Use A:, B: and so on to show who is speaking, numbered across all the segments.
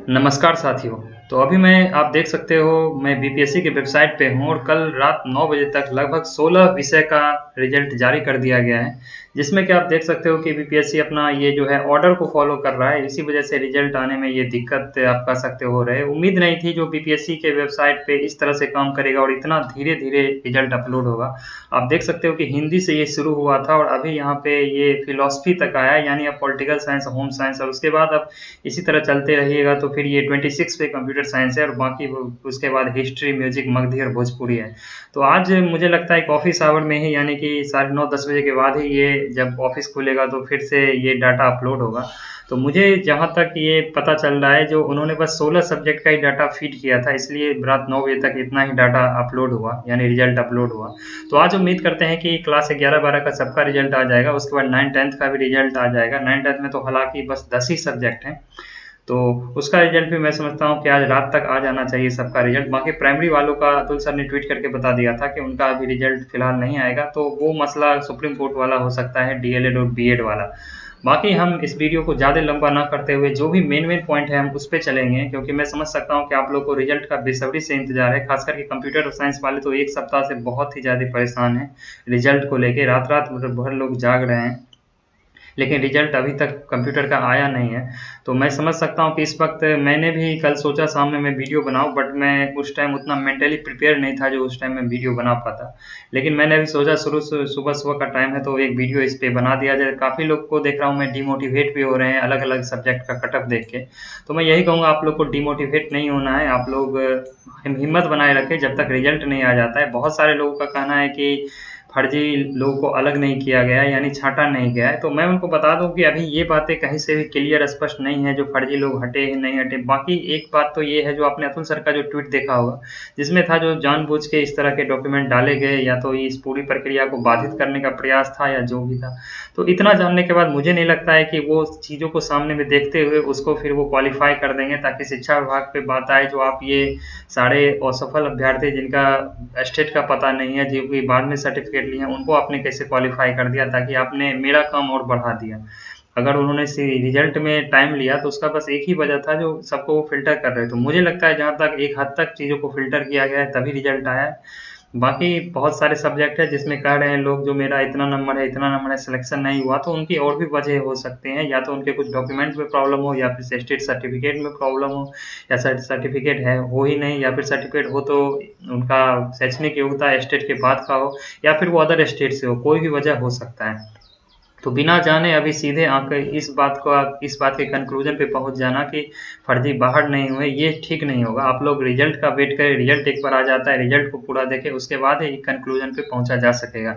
A: नमस्कार साथियों। तो अभी आप देख सकते हो मैं बीपीएससी की वेबसाइट पे हूँ और कल रात 9 बजे तक लगभग 16 विषय का रिजल्ट जारी कर दिया गया है, जिसमें कि आप देख सकते हो कि बीपीएससी अपना ये जो है ऑर्डर को फॉलो कर रहा है। इसी वजह से रिजल्ट आने में ये दिक्कत आप कह सकते हो रहे। उम्मीद नहीं थी जो बीपीएससी के वेबसाइट पे इस तरह से काम करेगा और इतना धीरे-धीरे रिजल्ट अपलोड होगा। आप देख सकते हो कि हिंदी से ये शुरू हुआ था और अभी यहाँ पे ये फिलॉसफी तक आया, यानी अब पॉलिटिकल साइंस, होम साइंस और उसके बाद अब इसी तरह चलते रहिएगा तो फिर ये 26 पे कंप्यूटर साइंस है और बाकी उसके बाद हिस्ट्री, म्यूजिक, मगधी और भोजपुरी है। तो आज मुझे लगता है कि ऑफिस आवर में ही, यानी कि 9:30-10 बजे के बाद ही ये जब ऑफिस खुलेगा तो फिर से ये डाटा अपलोड होगा। तो मुझे जहाँ तक ये पता चल रहा है, जो उन्होंने बस 16 सब्जेक्ट का ही डाटा फीड किया था, इसलिए रात 9 बजे तक इतना ही डाटा अपलोड हुआ, यानी रिजल्ट अपलोड हुआ। तो आज उम्मीद करते हैं कि क्लास 11-12 का सबका रिजल्ट आ जाएगा, उसके बाद 9-10 का भी रिजल्ट आ जाएगा। 9-10 में तो हालांकि बस 10 ही सब्जेक्ट हैं, तो उसका रिजल्ट भी मैं समझता हूँ कि आज रात तक आ जाना चाहिए सबका रिजल्ट। बाकी प्राइमरी वालों का अतुल सर ने ट्वीट करके बता दिया था कि उनका अभी रिजल्ट फिलहाल नहीं आएगा, तो वो मसला सुप्रीम कोर्ट वाला हो सकता है, डीएलएड और बीएड वाला। बाकी हम इस वीडियो को ज़्यादा लंबा ना करते हुए जो भी मेन पॉइंट है हम उस पर चलेंगे, क्योंकि मैं समझ सकता हूँ कि आप लोग को रिजल्ट का बेसब्री से इंतजार है। खास करके कंप्यूटर और साइंस वाले तो एक सप्ताह से बहुत ही ज़्यादा परेशान हैं रिजल्ट को लेके। रात रात भर लोग जाग रहे हैं, लेकिन रिजल्ट अभी तक कंप्यूटर का आया नहीं है। तो मैं समझ सकता हूँ कि इस वक्त मैंने भी कल सोचा शाम में मैं वीडियो बनाऊँ, बट मैं उस टाइम उतना मेंटली प्रिपेयर नहीं था जो उस टाइम मैं वीडियो बना पाता। लेकिन मैंने अभी सोचा शुरू से सुबह सुबह का टाइम है तो एक वीडियो इस पे बना दिया जाए। काफ़ी लोग को देख रहा हूँ मैं डिमोटिवेट भी हो रहे हैं अलग अलग सब्जेक्ट का कट ऑफ देख के। तो मैं यही कहूँगा, आप लोग को डिमोटिवेट नहीं होना है। आप लोग हिम्मत बनाए रखें जब तक रिजल्ट नहीं आ जाता है। बहुत सारे लोगों का कहना है कि फर्जी लोगों को अलग नहीं किया गया है, यानी छांटा नहीं गया है। तो मैं उनको बता दूं कि अभी ये बातें कहीं से भी क्लियर स्पष्ट नहीं है जो फर्जी लोग हटे हैं नहीं हटे। बाकी एक बात तो ये है, जो आपने अतुल सर का जो ट्वीट देखा होगा, जिसमें था जो जानबूझ के इस तरह के डॉक्यूमेंट डाले गए, या तो इस पूरी प्रक्रिया को बाधित करने का प्रयास था या जो भी था। तो इतना जानने के बाद मुझे नहीं लगता है कि वो चीज़ों को सामने में देखते हुए उसको फिर वो क्वालिफाई कर देंगे, ताकि शिक्षा विभाग पे बात आए जो आप ये सारे असफल अभ्यर्थी जिनका स्टेट का पता नहीं है, जो कि बाद में सर्टिफिकेट लिए हैं, उनको आपने कैसे क्वालिफाई कर दिया, ताकि आपने मेरा काम और बढ़ा दिया। अगर उन्होंने रिजल्ट में टाइम लिया तो उसका बस एक ही वजह था, जो सबको वो फिल्टर कर रहे थे। तो मुझे लगता है जहाँ तक एक हद तक चीज़ों को फिल्टर किया गया है तभी रिजल्ट आया है। बाकी बहुत सारे सब्जेक्ट है जिसमें कह रहे हैं लोग जो मेरा इतना नंबर है इतना नंबर है, सिलेक्शन नहीं हुआ, तो उनकी और भी वजह हो सकते हैं। या तो उनके कुछ डॉक्यूमेंट में प्रॉब्लम हो, या फिर स्टेट सर्टिफिकेट में प्रॉब्लम हो, या सर्टिफिकेट है हो ही नहीं, या फिर सर्टिफिकेट हो तो उनका शैक्षणिक योग्यता स्टेट के बाद का हो, या फिर वो अदर स्टेट से हो। कोई भी वजह हो सकता है। तो बिना जाने अभी सीधे आकर इस बात के कंक्लूजन पे पहुंच जाना कि फर्जी बाहर नहीं हुए, ये ठीक नहीं होगा। आप लोग रिजल्ट का वेट करें, रिजल्ट एक बार आ जाता है, रिजल्ट को पूरा देखें, उसके बाद ही कंक्लूजन पे पहुंचा जा सकेगा।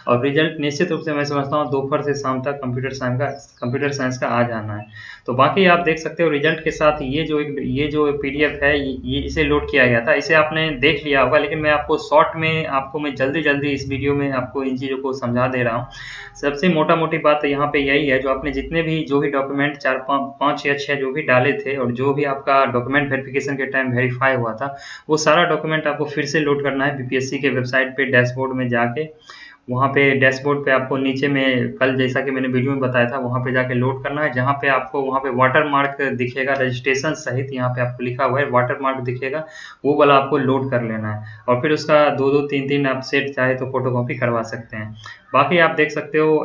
A: और रिजल्ट निश्चित रूप से मैं समझता हूँ दोपहर से शाम तक कंप्यूटर साइंस का आ जाना है। तो बाकी आप देख सकते हो रिजल्ट के साथ ये जो पीडीएफ है, ये इसे लोड किया गया था, इसे आपने देख लिया होगा, लेकिन मैं आपको शॉर्ट में आपको मैं जल्दी इस वीडियो में आपको इन चीज़ों को समझा दे रहा हूँ। सबसे मोटी बात यहाँ पे यही है, जो आपने जितने भी जो भी डॉक्यूमेंट 4 5 या 6 जो भी डाले थे, और जो भी आपका डॉक्यूमेंट वेरिफिकेशन के टाइम वेरीफाई हुआ था, वो सारा डॉक्यूमेंट आपको फिर से लोड करना है बीपीएससी के वेबसाइट पे डैशबोर्ड में जाके। वहाँ पे डैशबोर्ड पे आपको नीचे में कल जैसा कि मैंने वीडियो में बताया था, वहाँ पे जाके लोड करना है। जहाँ पे आपको वहाँ पे वाटर मार्क दिखेगा रजिस्ट्रेशन सहित, यहाँ पे आपको लिखा हुआ है वाटर मार्क दिखेगा, वो वाला आपको लोड कर लेना है। और फिर उसका 2-2 3-3 आप सेट चाहे तो फोटोकॉपी करवा सकते हैं। बाकी आप देख सकते हो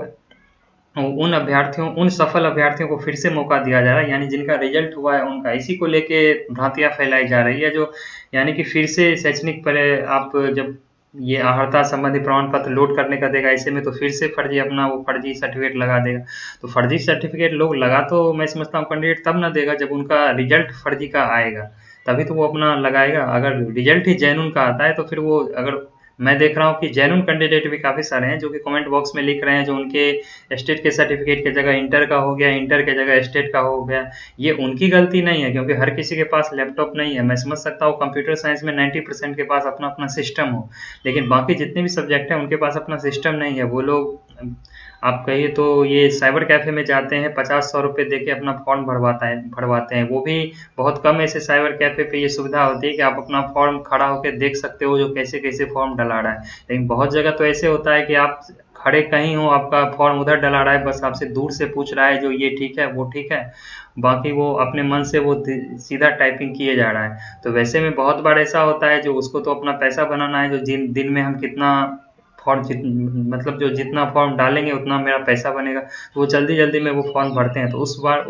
A: उन सफल अभ्यर्थियों को फिर से मौका दिया जा रहा है, यानी जिनका रिजल्ट हुआ है उनका। इसी को लेके भ्रांतियां फैलाई जा रही है, जो यानी कि फिर से शैक्षणिक पर आप जब ये अर्हता संबंधी प्रमाण पत्र लोड करने का देगा, ऐसे में तो फिर से फर्जी अपना वो फर्जी सर्टिफिकेट लगा देगा। तो फर्जी सर्टिफिकेट लोग लगा तो मैं समझता हूँ कैंडिडेट तब ना देगा जब उनका रिजल्ट फर्जी का आएगा, तभी तो वो अपना लगाएगा। अगर रिजल्ट ही जेन्युइन का आता है तो फिर वो, अगर मैं देख रहा हूँ कि जेन्युइन कैंडिडेट भी काफ़ी सारे हैं जो कि कमेंट बॉक्स में लिख रहे हैं, जो उनके स्टेट के सर्टिफिकेट की जगह इंटर का हो गया, इंटर के जगह स्टेट का हो गया। ये उनकी गलती नहीं है, क्योंकि हर किसी के पास लैपटॉप नहीं है। मैं समझ सकता हूँ कंप्यूटर साइंस में 90% के पास अपना अपना सिस्टम हो, लेकिन बाकी जितने भी सब्जेक्ट हैं उनके पास अपना सिस्टम नहीं है। वो लोग, आप कहिए तो ये साइबर कैफ़े में जाते हैं, 50-100 रुपये दे के अपना फॉर्म भरवाते हैं। वो भी बहुत कम ऐसे साइबर कैफ़े पे ये सुविधा होती है कि आप अपना फॉर्म खड़ा होकर देख सकते हो जो कैसे-कैसे फॉर्म डला रहा है। लेकिन बहुत जगह तो ऐसे होता है कि आप खड़े कहीं हो, आपका फॉर्म उधर डला रहा है, बस आपसे दूर से पूछ रहा है जो ये ठीक है वो ठीक है, बाकी वो अपने मन से वो सीधा टाइपिंग किए जा रहा है। तो वैसे में बहुत बार ऐसा होता है जो उसको तो अपना पैसा बनाना है, जो दिन में हम कितना फॉर्म मतलब जो जितना फॉर्म डालेंगे उतना मेरा पैसा बनेगा, तो वो जल्दी जल्दी में वो फॉर्म भरते हैं। तो उस बार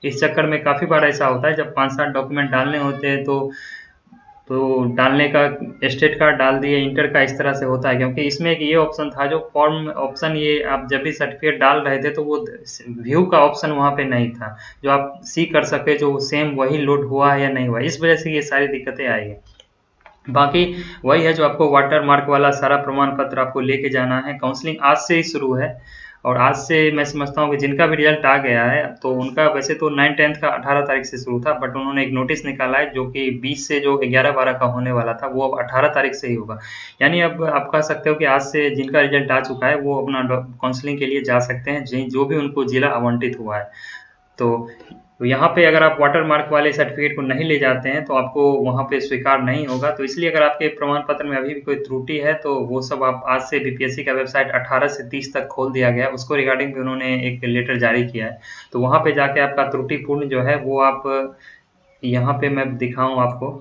A: इस चक्कर में काफ़ी बार ऐसा होता है जब 5-7 डॉक्यूमेंट डालने होते हैं तो डालने का स्टेट कार्ड डाल दिए, इंटर का इस तरह से होता है, क्योंकि इसमें एक ये ऑप्शन था जो फॉर्म ऑप्शन, ये आप जब भी सर्टिफिकेट डाल रहे थे तो वो व्यू का ऑप्शन वहाँ पे नहीं था जो आप सी कर सके जो सेम वही लोड हुआ है या नहीं हुआ, इस वजह से ये सारी दिक्कतें आई है। बाकी वही है जो आपको वाटर मार्क वाला सारा प्रमाण पत्र आपको लेके जाना है। काउंसलिंग आज से ही शुरू है और आज से मैं समझता हूँ कि जिनका भी रिजल्ट आ गया है तो उनका वैसे तो 9-10 का 18 तारीख से शुरू था, बट उन्होंने एक नोटिस निकाला है जो कि 20 से जो 11-12 का होने वाला था वो अब 18 तारीख से ही होगा। यानी अब आप कह सकते हो कि आज से जिनका रिजल्ट आ चुका है वो अपना काउंसलिंग के लिए जा सकते हैं, जो भी उनको जिला आवंटित हुआ है। तो यहाँ पे अगर आप वाटर मार्क वाले सर्टिफिकेट को नहीं ले जाते हैं तो आपको वहाँ पे स्वीकार नहीं होगा। तो इसलिए अगर आपके प्रमाण पत्र में अभी भी कोई त्रुटि है तो वो सब आप आज से बीपीएससी का वेबसाइट 18 से 30 तक खोल दिया गया है, उसको रिगार्डिंग भी उन्होंने एक लेटर जारी किया है। तो वहाँ पे जाके आपका त्रुटिपूर्ण जो है वो आप यहाँ पे मैं दिखाऊँ आपको,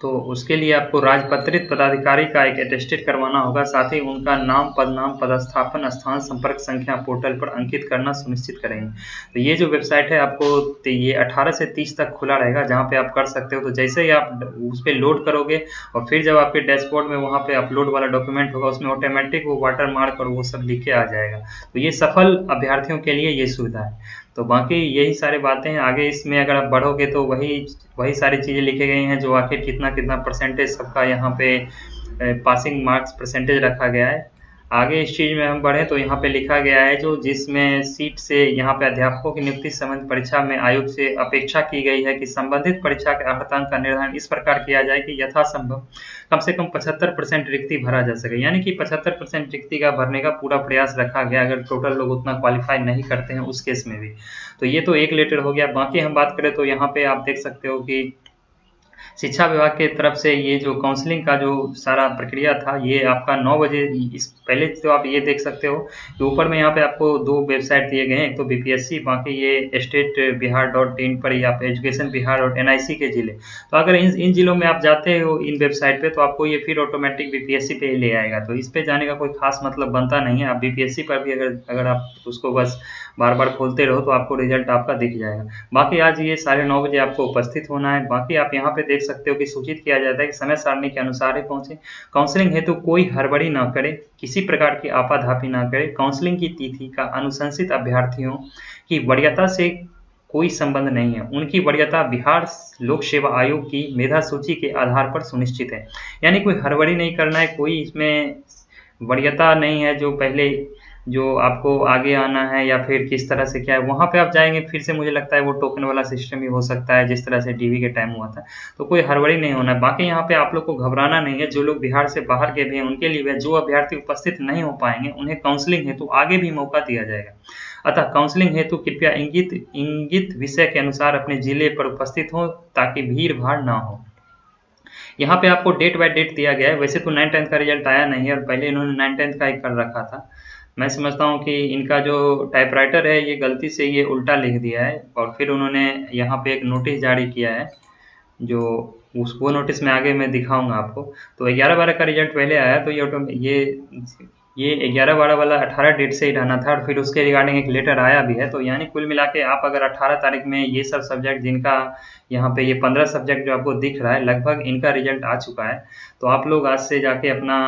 A: तो उसके लिए आपको राजपत्रित पदाधिकारी का एक अटेस्टेड करवाना होगा, साथ ही उनका नाम, पदनाम, पदस्थापन स्थान, संपर्क संख्या पोर्टल पर अंकित करना सुनिश्चित करेंगे। तो ये जो वेबसाइट है आपको ये 18 से 30 तक खुला रहेगा जहाँ पे आप कर सकते हो। तो जैसे ही आप उस पर लोड करोगे और फिर जब आपके डैशबोर्ड में वहाँ पे अपलोड वाला डॉक्यूमेंट होगा उसमें ऑटोमेटिक वो वाटर मार्क और वो सब लिख के आ जाएगा। तो ये सफल अभ्यर्थियों के लिए ये सुविधा है। तो बाकी यही सारी बातें हैं, आगे इसमें अगर आप बढ़ोगे तो वही सारी चीज़ें लिखी गई हैं जो आखिर कितना कितना परसेंटेज सबका यहाँ पे पासिंग मार्क्स परसेंटेज रखा गया है। आगे इस चीज़ में हम बढ़ें तो यहाँ पे लिखा गया है जो जिसमें सीट से यहाँ पे अध्यापकों की नियुक्ति संबंधित परीक्षा में आयोग से अपेक्षा की गई है कि संबंधित परीक्षा के अर्हतांक का निर्धारण इस प्रकार किया जाए कि यथासंभव कम से कम 75% रिक्ति भरा जा सके। यानी कि 75% रिक्ति का भरने का पूरा प्रयास रखा गया, अगर टोटल लोग उतना क्वालिफाई नहीं करते हैं उस केस में भी। तो ये तो एक लेटर हो गया। बाकी हम बात करें तो यहाँ पे आप देख सकते हो कि शिक्षा विभाग के तरफ से ये जो काउंसलिंग का जो सारा प्रक्रिया था ये आपका 9 बजे, इस पहले तो आप ये देख सकते हो कि ऊपर में यहाँ पे आपको 2 वेबसाइट दिए गए हैं, एक तो बीपीएससी, बाकी ये stateBihar.in पर या फिर एजुकेशन बिहार और एनआईसी के जिले। तो अगर इन जिलों में आप जाते हो इन वेबसाइट पे तो आपको ये फिर ऑटोमेटिक बीपीएससी पे ही ले आएगा। तो इस पे जाने का कोई खास मतलब बनता नहीं है। आप बीपीएससी पर भी अगर आप उसको बस बार बार खोलते रहो तो आपको रिजल्ट आपका दिख जाएगा। बाकी आज ये 9:30 बजे आपको उपस्थित होना है। बाकी आप यहाँ पे देख सकते हो कि सूचित किया जाता है कि समय सारणी के अनुसार ही पहुंचे। काउंसलिंग हेतु कोई हड़बड़ी ना करे, किसी प्रकार की आपाधापी ना करे। काउंसलिंग की तिथि का अनुशंसित अभ्यर्थियों की वरीयता से कोई संबंध नहीं है। उनकी वरीयता बिहार लोक सेवा आयोग की मेधा सूची के आधार पर सुनिश्चित है। यानी कोई हड़बड़ी नहीं करना है, कोई इसमें वरीयता नहीं है जो पहले जो आपको आगे आना है या फिर किस तरह से क्या है। वहाँ पे आप जाएंगे फिर से मुझे लगता है वो टोकन वाला सिस्टम ही हो सकता है जिस तरह से डीवी के टाइम हुआ था। तो कोई हड़बड़ी नहीं होना है। बाकी यहाँ पे आप लोग को घबराना नहीं है। जो लोग बिहार से बाहर के भी हैं उनके लिए, जो अभ्यर्थी उपस्थित नहीं हो पाएंगे उन्हें काउंसलिंग हेतु आगे भी मौका दिया जाएगा। अतः काउंसलिंग हेतु कृपया इंगित विषय के अनुसार अपने जिले पर उपस्थित हो ताकि भीड़ भाड़ ना हो। यहाँ पे आपको डेट बाय डेट दिया गया है। वैसे तो 9-10 का रिजल्ट आया नहीं है और पहले इन्होंने 9-10 का ही कर रखा था। मैं समझता हूँ कि इनका जो टाइपराइटर है ये गलती से ये उल्टा लिख दिया है और फिर उन्होंने यहाँ पे एक नोटिस जारी किया है जो वो नोटिस में आगे मैं दिखाऊंगा आपको। तो 11-12 का रिजल्ट पहले आया तो ये 11-12 वाला 18 डेट से ही रहना था और फिर उसके रिगार्डिंग एक लेटर आया भी है। तो यानी कुल मिला के आप अगर 18 तारीख में ये सब सब्जेक्ट जिनका यहाँ पे ये 15 सब्जेक्ट जो आपको दिख रहा है लगभग इनका रिजल्ट आ चुका है, तो आप लोग आज से जाके अपना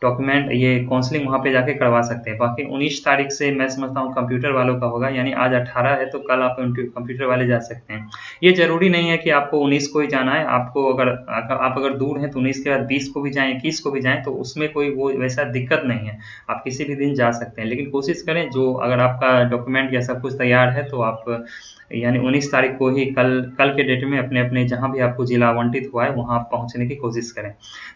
A: डॉक्यूमेंट ये काउंसलिंग वहाँ पे जाके करवा सकते हैं। बाकी 19 तारीख से मैं समझता हूँ कंप्यूटर वालों का होगा, यानी आज 18 है तो कल आप कंप्यूटर वाले जा सकते हैं। ये जरूरी नहीं है कि आपको 19 को ही जाना है। आपको अगर दूर हैं तो 19 के बाद 20 को भी जाएं, 21 को भी जाएं, तो उसमें कोई वो वैसा दिक्कत नहीं है। आप किसी भी दिन जा सकते हैं, लेकिन कोशिश करें जो अगर आपका डॉक्यूमेंट या सब कुछ तैयार है तो आप यानी 19 तारीख को ही कल के डेट में अपने अपने जहाँ भी आपको जिला आवंटित हुआ है वहाँ आप पहुँचने की कोशिश करें,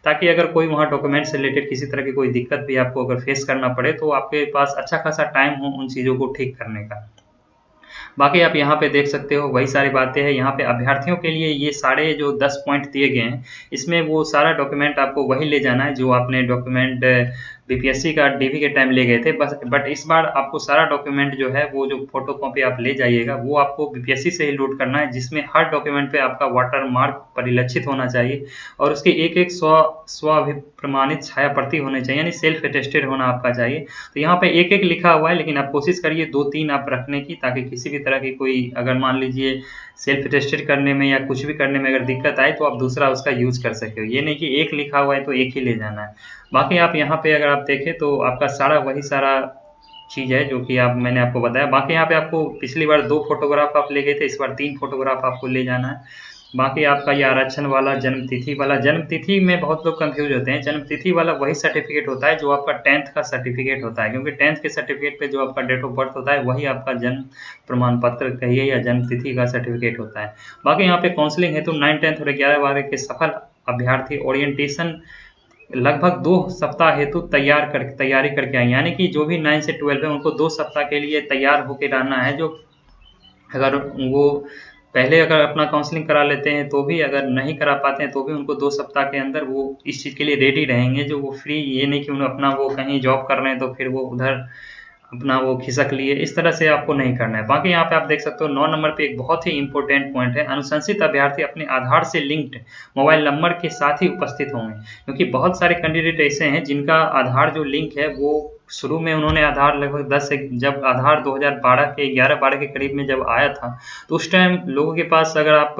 A: ताकि अगर कोई वहाँ डॉक्यूमेंट से रिलेटेड किसी तरह की कोई दिक्कत भी आपको अगर फेस करना पड़े तो आपके पास अच्छा खासा टाइम हो उन चीज़ों को ठीक करने का। बाकी आप यहाँ पे देख सकते हो वही सारी बातें हैं। यहाँ पे अभ्यर्थियों के लिए ये सारे जो 10 पॉइंट दिए गए हैं इसमें वो सारा डॉक्यूमेंट आपको वही ले जाना है जो आपने डॉक्यूमेंट बीपीएससी का डीवी के टाइम ले गए थे, बस बट इस बार आपको सारा डॉक्यूमेंट जो है वो जो फोटोकॉपी आप ले जाइएगा वो आपको बीपीएससी से ही लोड करना है, जिसमें हर डॉक्यूमेंट पे आपका वाटर मार्क परिलक्षित होना चाहिए और उसके एक एक स्व अभिप्रमाणित छाया प्रति होने चाहिए, यानी सेल्फ अटेस्टेड होना आपका चाहिए। तो यहाँ पे एक एक लिखा हुआ है, लेकिन आप कोशिश करिए 2-3 आप रखने की, ताकि किसी भी तरह की कोई अगर मान लीजिए सेल्फ अटेस्टेड करने में या कुछ भी करने में अगर दिक्कत आए तो आप दूसरा उसका यूज कर सकते हो। ये नहीं कि एक लिखा हुआ है तो एक ही ले जाना है। बाकी आप यहाँ पे अगर आप देखें तो आपका सारा वही सारा चीज़ है जो कि आप मैंने आपको बताया। बाकी यहाँ पे आपको पिछली बार 2 फोटोग्राफ आप ले गए थे, इस बार 3 फोटोग्राफ आपको ले जाना है। बाकी आपका ये आरक्षण वाला जन्म तिथि में बहुत लोग कंफ्यूज होते हैं। जन्म तिथि वाला वही सर्टिफिकेट होता है जो आपका 10th का सर्टिफिकेट होता है, क्योंकि 10th के सर्टिफिकेट पे जो आपका डेट ऑफ बर्थ होता है वही आपका जन्म प्रमाण पत्र कहिए या जन्म तिथि का सर्टिफिकेट होता है। बाकी यहाँ पे काउंसलिंग हेतु 9, 10 और 11, 12 के सफल अभ्यर्थी ओरिएंटेशन लगभग 2 सप्ताह हेतु तैयारी करके आए, यानी कि जो भी 9 से 12 है उनको 2 सप्ताह के लिए तैयार होके रहना है। जो अगर वो पहले अगर अपना काउंसलिंग करा लेते हैं तो भी, अगर नहीं करा पाते हैं तो भी उनको 2 सप्ताह के अंदर वो इस चीज़ के लिए रेडी रहेंगे। जो वो फ्री, ये नहीं कि उन्हें अपना वो कहीं जॉब कर रहे हैं तो फिर वो उधर अपना वो खिसक लिए, इस तरह से आपको नहीं करना है। बाकी यहाँ पे आप देख सकते हो 9 नंबर पे एक बहुत ही इंपॉर्टेंट पॉइंट है, अनुशंसित अभ्यर्थी अपने आधार से लिंक्ड मोबाइल नंबर के साथ ही उपस्थित होंगे, क्योंकि बहुत सारे कैंडिडेट ऐसे हैं जिनका आधार जो लिंक है वो शुरू में उन्होंने आधार लगभग 10 से, जब आधार 2012 के 11-12 के करीब में जब आया था तो उस टाइम लोगों के पास, अगर आप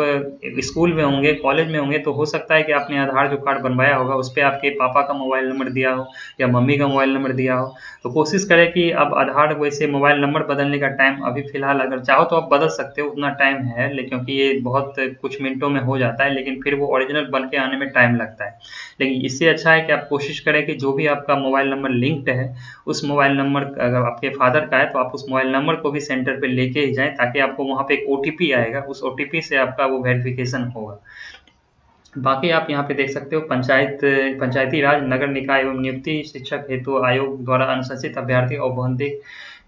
A: स्कूल में होंगे, कॉलेज में होंगे, तो हो सकता है कि आपने आधार जो कार्ड बनवाया होगा उस पर आपके पापा का मोबाइल नंबर दिया हो या मम्मी का मोबाइल नंबर दिया हो। तो कोशिश करें कि अब आधार वैसे मोबाइल नंबर बदलने का टाइम अभी फ़िलहाल अगर चाहो तो आप बदल सकते हो, उतना टाइम है, लेकिन क्योंकि ये बहुत कुछ मिनटों में हो जाता है, लेकिन फिर वो ओरिजिनल बन के आने में टाइम लगता है। लेकिन इससे अच्छा है कि आप कोशिश करें कि जो भी आपका मोबाइल नंबर लिंक्ड है उस मोबाइल नंबर, अगर आपके फादर का है तो आप उस मोबाइल नंबर को भी सेंटर पे लेके ही जाएं, ताकि आपको वहाँ पे एक ओटीपी आएगा, उस ओटीपी से आपका वो वेरिफिकेशन होगा। बाकी आप यहाँ पे देख सकते हो पंचायती राज नगर निकाय एवं नियुक्ति शिक्षक हेतु आयोग द्वारा अनुशंसित अभ्यर्थी औपबंधिक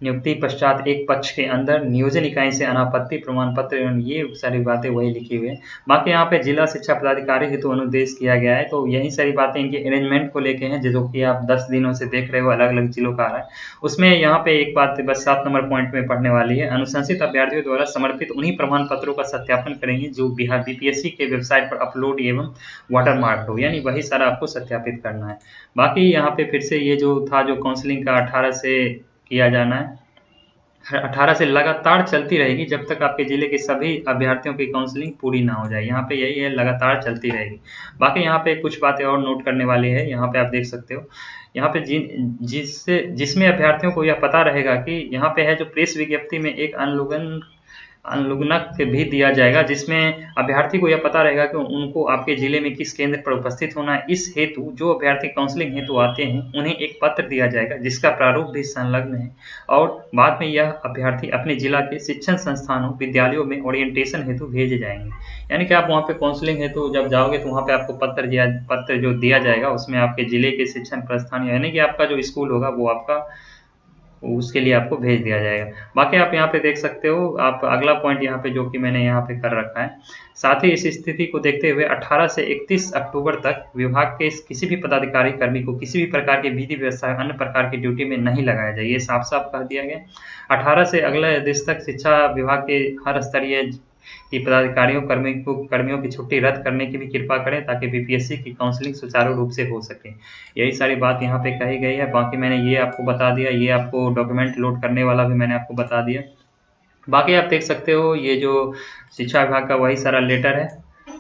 A: नियुक्ति पश्चात एक पक्ष के अंदर नियोजन इकाई से अनापत्ति प्रमाण पत्र एवं ये सारी बातें वही लिखी हुई है। बाकी यहाँ पे जिला शिक्षा पदाधिकारी हेतु अनुदेश किया गया है, तो यही सारी बातें इनके अरेंजमेंट को लेके हैं, जो कि आप 10 दिनों से देख रहे हो, अलग अलग जिलों का आ रहा है। उसमें यहाँ पे एक बात बस 7 नंबर पॉइंट में पढ़ने वाली है, अनुशंसित अभ्यर्थियों द्वारा समर्पित उन्हीं प्रमाण पत्रों का सत्यापन करेंगे जो बिहार बीपीएससी के वेबसाइट पर अपलोड एवं वाटरमार्क हो, यानी वही सारा आपको सत्यापित करना है। बाकी यहाँ पे फिर से ये जो था, जो काउंसलिंग का 18 से किया जाना है, 18 से लगातार चलती रहेगी जब तक आपके जिले के सभी अभ्यर्थियों की काउंसलिंग पूरी ना हो जाए। यहाँ पे यही है, लगातार चलती रहेगी। बाकी यहाँ पे कुछ बातें और नोट करने वाली है, यहाँ पे आप देख सकते हो। यहाँ पे जिसमें अभ्यर्थियों को यह पता रहेगा कि यहाँ पे है जो प्रेस विज्ञप्ति में एक अनुलग्नक भी दिया जाएगा, जिसमें अभ्यर्थी को यह पता रहेगा कि उनको आपके जिले में किस केंद्र पर उपस्थित होना है। इस हेतु जो अभ्यर्थी काउंसलिंग हेतु आते हैं उन्हें एक पत्र दिया जाएगा जिसका प्रारूप भी संलग्न है, और बाद में यह अभ्यर्थी अपने जिला के शिक्षण संस्थानों विद्यालयों में ओरिएंटेशन हेतु भेजे जाएंगे। यानी कि आप वहाँ पे काउंसलिंग हेतु जब जाओगे तो वहाँ पे आपको पत्र जो दिया जाएगा उसमें आपके जिले के शिक्षण प्रस्थान, यानी कि आपका जो स्कूल होगा वो आपका, उसके लिए आपको भेज दिया जाएगा। बाकी आप यहाँ पे देख सकते हो, आप अगला पॉइंट यहाँ पे जो कि मैंने यहाँ पे कर रखा है, साथ ही इस स्थिति को देखते हुए 18 से 31 अक्टूबर तक विभाग के किसी भी पदाधिकारी कर्मी को किसी भी प्रकार की विधि व्यवस्था अन्य प्रकार की ड्यूटी में नहीं लगाया जाए, ये साफ साफ कह दिया गया। 18 से अगले आदेश तक शिक्षा विभाग के हर स्तरीय की पदाधिकारियों कर्मियों की छुट्टी रद्द करने की भी कृपा करें, ताकि बीपीएससी की काउंसलिंग सुचारू रूप से हो सके। यही सारी बात यहाँ पे कही गई है। बाकी मैंने ये आपको बता दिया, ये आपको डॉक्यूमेंट लोड करने वाला भी मैंने आपको बता दिया। बाकी आप देख सकते हो ये जो शिक्षा विभाग का वही सारा लेटर है,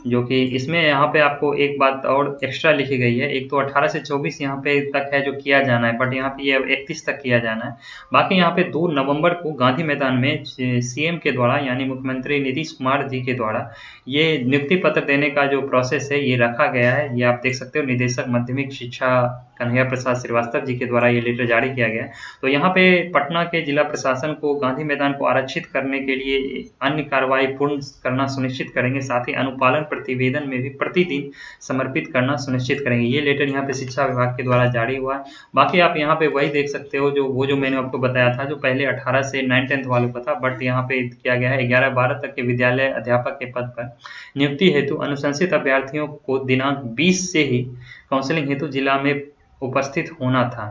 A: जो कि इसमें यहाँ पे आपको एक बात और एक्स्ट्रा लिखी गई है। एक तो 18 से 24 यहाँ पे तक है जो किया जाना है, बट यहाँ पे ये 31 तक किया जाना है। बाकी यहाँ पे 2 नवंबर को गांधी मैदान में सीएम के द्वारा, यानी मुख्यमंत्री नीतीश कुमार जी के द्वारा ये नियुक्ति पत्र देने का जो प्रोसेस है ये रखा गया है। ये आप देख सकते हो, निदेशक माध्यमिक शिक्षा कन्हैया प्रसाद श्रीवास्तव जी के द्वारा ये लेटर जारी किया गया। तो यहाँ पे पटना के जिला प्रशासन को गांधी मैदान को आरक्षित करने के लिए अन्य कार्रवाई पूर्ण करना सुनिश्चित करेंगे, साथ ही अनुपालन प्रतिवेदन में भी प्रतिदिन समर्पित करना सुनिश्चित करेंगे। ये लेटर यहाँ पे शिक्षा विभाग के द्वारा जारी हुआ है। बाकी आप यहाँ पे वही देख सकते हो जो मैंने आपको बताया था, जो पहले 18 से 9-10 वालों का था, बट यहाँ पे किया गया है 11-12 तक के विद्यालय अध्यापक के पद पर नियुक्ति हेतु अनुशंसित अभ्यर्थियों को दिनांक 20 से ही काउंसलिंग हेतु जिला में उपस्थित होना था।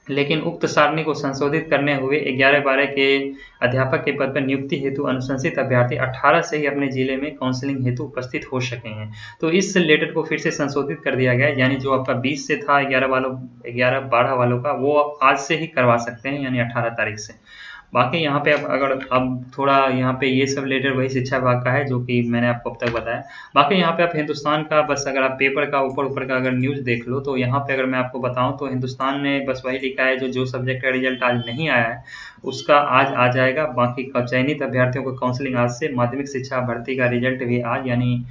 A: लेकिन उक्त सारणी को संशोधित करने हुए 11-12 के अध्यापक के पद पर नियुक्ति हेतु अनुशंसित अभ्यर्थी 18 से ही अपने जिले में काउंसलिंग हेतु उपस्थित हो सके हैं। तो इस लेटर को फिर से संशोधित कर दिया गया है, यानी जो आपका 20 से था 11-12 वालों का, वो आज से ही करवा सकते हैं, यानी 18 तारीख से। बाकी यहाँ पे अब थोड़ा यहाँ पे ये सब लेटर वही शिक्षा विभाग का है जो कि मैंने आपको अब तक बताया। बाकी यहाँ पे आप हिंदुस्तान का बस अगर आप पेपर का ऊपर का अगर न्यूज़ देख लो तो यहाँ पे अगर मैं आपको बताऊँ तो हिंदुस्तान ने बस वही लिखा है जो सब्जेक्ट का रिजल्ट आज नहीं आया है उसका आज आ जाएगा। बाकी चयनित अभ्यर्थियों को काउंसलिंग आज से, माध्यमिक शिक्षा भर्ती का रिजल्ट भी आज, यानी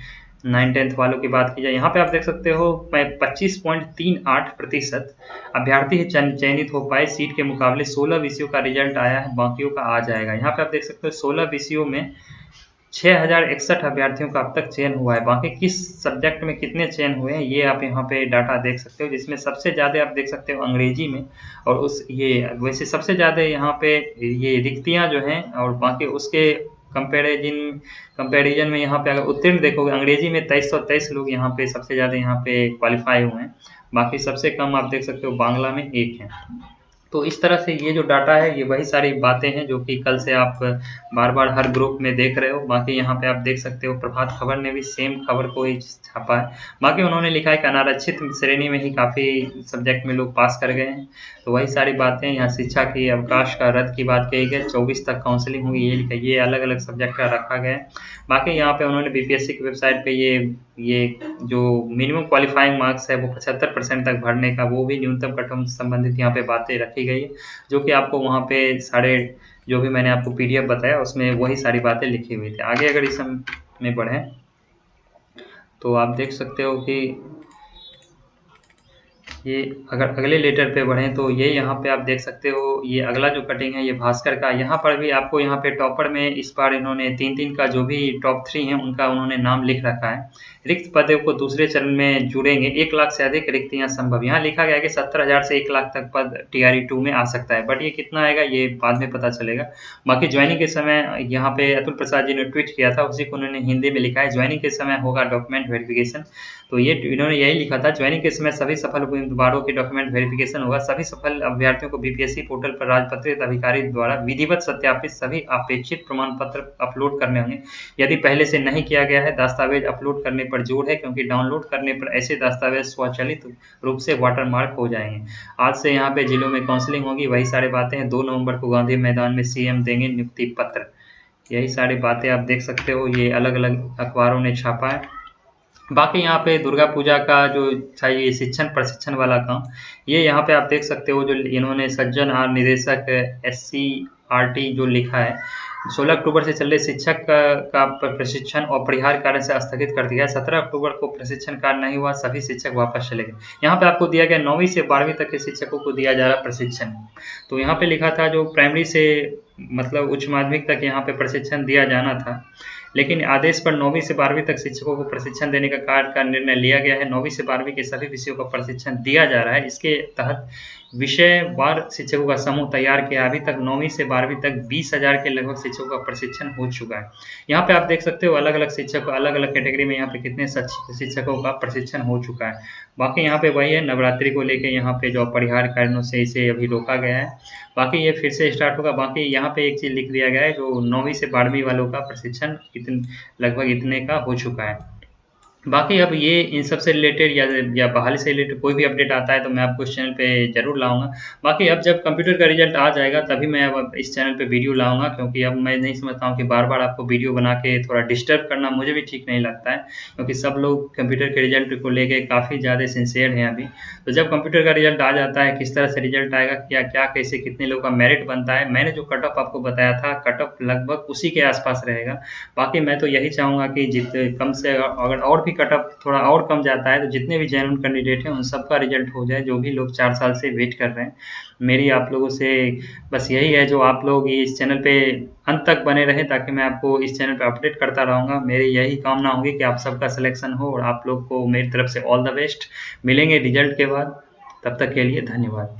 A: 9-10 वालों की बात की जाए यहाँ पे आप देख सकते हो 25.38% अभ्यर्थी ही चयनित हो पाए। सीट के मुकाबले 16 विषयों का रिजल्ट आया है, बाकियों का आ जाएगा। यहाँ पे आप देख सकते हो 16 विषयों में 6061 अभ्यर्थियों का अब तक चयन हुआ है। बाकी किस सब्जेक्ट में कितने चयन हुए हैं ये आप यहाँ पे डाटा देख सकते हो, जिसमें सबसे ज़्यादा आप देख सकते हो अंग्रेजी में, और वैसे सबसे ज़्यादा यहाँ पे ये रिक्तियाँ जो हैं, और बाकी उसके कंपैरिजन में यहाँ पे अगर उत्तीर्ण देखोगे अंग्रेजी में 2323 लोग यहाँ पे सबसे ज़्यादा यहाँ पे क्वालिफाई हुए हैं। बाकी सबसे कम आप देख सकते हो बांग्ला में 1 है। तो इस तरह से ये जो डाटा है ये वही सारी बातें हैं जो कि कल से आप बार-बार हर ग्रुप में देख रहे हो। बाकी यहाँ पे आप देख सकते हो प्रभात खबर ने भी सेम खबर को ही छापा है। बाकी उन्होंने लिखा है कि अनारक्षित श्रेणी में ही काफ़ी सब्जेक्ट में लोग पास कर गए हैं। तो वही सारी बातें यहाँ शिक्षा की अवकाश का रद्द की बात कही गई, 24 तक काउंसलिंग होगी ये लिखा, ये अलग अलग सब्जेक्ट का रखा गया है। बाकी यहाँ पे उन्होंने बीपीएससी की वेबसाइट पे ये जो मिनिमम क्वालिफाइंग मार्क्स है वो 75% तक भरने का, वो भी न्यूनतम कटऑफ संबंधित यहाँ पे बातें रखी गई है, जो कि आपको वहाँ पे सारे जो भी मैंने आपको पीडीएफ बताया उसमें वही सारी बातें लिखी हुई थी। आगे अगर इस में बढ़ें तो आप देख सकते हो कि ये अगर अगले लेटर पे बढ़ें तो ये यहाँ पे आप देख सकते हो, ये अगला जो कटिंग है ये भास्कर का। यहाँ पर भी आपको यहाँ पे टॉपर में इस बार इन्होंने 3-3 का जो भी टॉप 3 हैं उनका उन्होंने नाम लिख रखा है। रिक्त पदों को दूसरे चरण में जुड़ेंगे, 1 लाख से अधिक रिक्तियाँ संभव। यहाँ लिखा गया है कि 70,000 से 1 लाख तक पद टीआरई 2 में आ सकता है, बट ये कितना आएगा ये बाद में पता चलेगा। बाकी ज्वाइनिंग के समय यहाँ पे अतुल प्रसाद जी ने ट्वीट किया था, उसी को उन्होंने हिंदी में लिखा है, ज्वाइनिंग के समय होगा डॉक्यूमेंट वेरिफिकेशन। तो ये इन्होंने यही लिखा था, ज्वाइनिंग के समय सभी सफल उम्मीदवारों की डॉक्यूमेंट वेरिफिकेशन होगा। सभी सफल अभ्यर्थियों को बीपीएससी पोर्टल पर राजपत्रित अधिकारी द्वारा विधिवत सत्यापित सभी अपेक्षित प्रमाण पत्र अपलोड करने होंगे। यदि पहले से नहीं किया गया है, दस्तावेज अपलोड करने पर जोर है, क्योंकि डाउनलोड करने पर ऐसे दस्तावेज स्वचालित रूप से वाटरमार्क हो जाएंगे। आज से यहाँ पे जिलों में काउंसलिंग होगी, वही सारी बातें हैं। 2 नवंबर को गांधी मैदान में सीएम देंगे नियुक्ति पत्र। यही सारी बातें आप देख सकते हो, ये अलग अलग अखबारों ने छापा है। बाकी यहाँ पे दुर्गा पूजा का जो था ये प्रशिक्षण वाला काम, ये यहाँ पे आप देख सकते हो जो इन्होंने सज्जन आर निदेशक SCRT जो लिखा है, 16 अक्टूबर से चल रहे शिक्षक का प्रशिक्षण और परिहार कार्य से स्थगित कर दिया है। 17 अक्टूबर को प्रशिक्षण कार्य नहीं हुआ, सभी शिक्षक वापस चले गए। यहाँ पे आपको दिया गया 9वीं से 12वीं तक के शिक्षकों को दिया जा रहा प्रशिक्षण। तो यहाँ पे लिखा था जो प्राइमरी से मतलब उच्च माध्यमिक तक यहाँ पे प्रशिक्षण दिया जाना था, लेकिन आदेश पर 9वीं से 12वीं तक शिक्षकों को प्रशिक्षण देने का निर्णय लिया गया है। 9वीं से 12वीं के सभी विषयों का प्रशिक्षण दिया जा रहा है। इसके तहत विषयवार शिक्षकों का समूह तैयार किया। अभी तक 9वीं से 12वीं तक 20,000 के लगभग शिक्षकों का प्रशिक्षण हो चुका है। यहाँ पे आप देख सकते हो अलग अलग शिक्षक, अलग अलग कैटेगरी में यहाँ पे कितने शिक्षकों का प्रशिक्षण हो चुका है। बाकी यहाँ पे वही है, नवरात्रि को लेके यहाँ पे जो अपरिहार कारणों से इसे अभी रोका गया है। बाकी ये फिर से स्टार्ट होगा। बाकी यहाँ पे एक चीज़ लिख दिया गया है, जो 9वीं से 12वीं वालों का प्रशिक्षण लगभग इतने का हो चुका है। बाकी अब ये इन सब से रिलेटेड या बहाली से रिलेटेड कोई भी अपडेट आता है तो मैं आपको इस चैनल पे ज़रूर लाऊंगा। बाकी अब जब कंप्यूटर का रिजल्ट आ जाएगा तभी मैं अब इस चैनल पे वीडियो लाऊंगा, क्योंकि अब मैं नहीं समझता हूँ कि बार बार आपको वीडियो बना के थोड़ा डिस्टर्ब करना मुझे भी ठीक नहीं लगता है, क्योंकि सब लोग कंप्यूटर के रिजल्ट को लेके काफ़ी ज़्यादा सिंसियर हैं अभी। तो जब कंप्यूटर का रिजल्ट आ जाता है, किस तरह से रिजल्ट आएगा, क्या कैसे कितने लोग का मेरिट बनता है, मैंने जो कट ऑफ आपको बताया था, कट ऑफ लगभग उसी के आसपास रहेगा। बाकी मैं तो यही चाहूँगा कि कम से अगर और भी कट ऑफ थोड़ा और कम जाता है तो जितने भी जेन्युइन कैंडिडेट हैं उन सबका रिजल्ट हो जाए, जो भी लोग 4 साल से वेट कर रहे हैं। मेरी आप लोगों से बस यही है, जो आप लोग इस चैनल पे अंत तक बने रहें ताकि मैं आपको इस चैनल पे अपडेट करता रहूँगा। मेरी यही कामना होगी कि आप सबका सिलेक्शन हो, और आप लोग को मेरी तरफ से ऑल द बेस्ट। मिलेंगे रिजल्ट के बाद, तब तक के लिए धन्यवाद।